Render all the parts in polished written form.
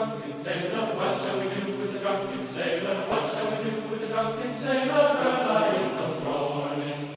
drunken sailor? What shall we do with the drunken sailor? What shall we do with the drunken sailor early in the morning?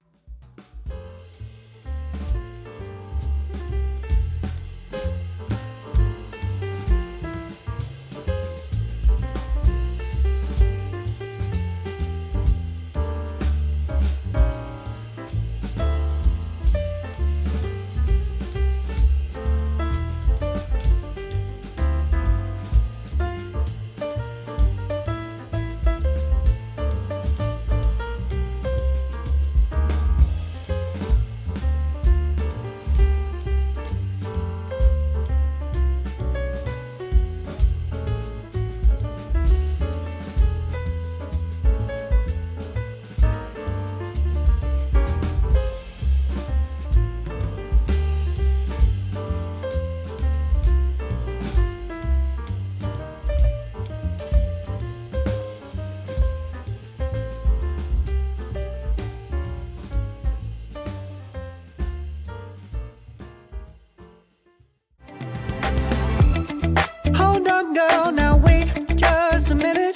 Hold on, girl, now wait just a minute.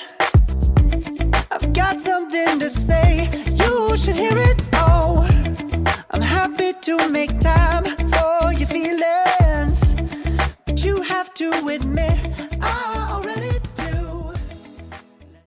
I've got something to say, you should hear it. Oh, I'm happy to make time for your feelings, but you have to admit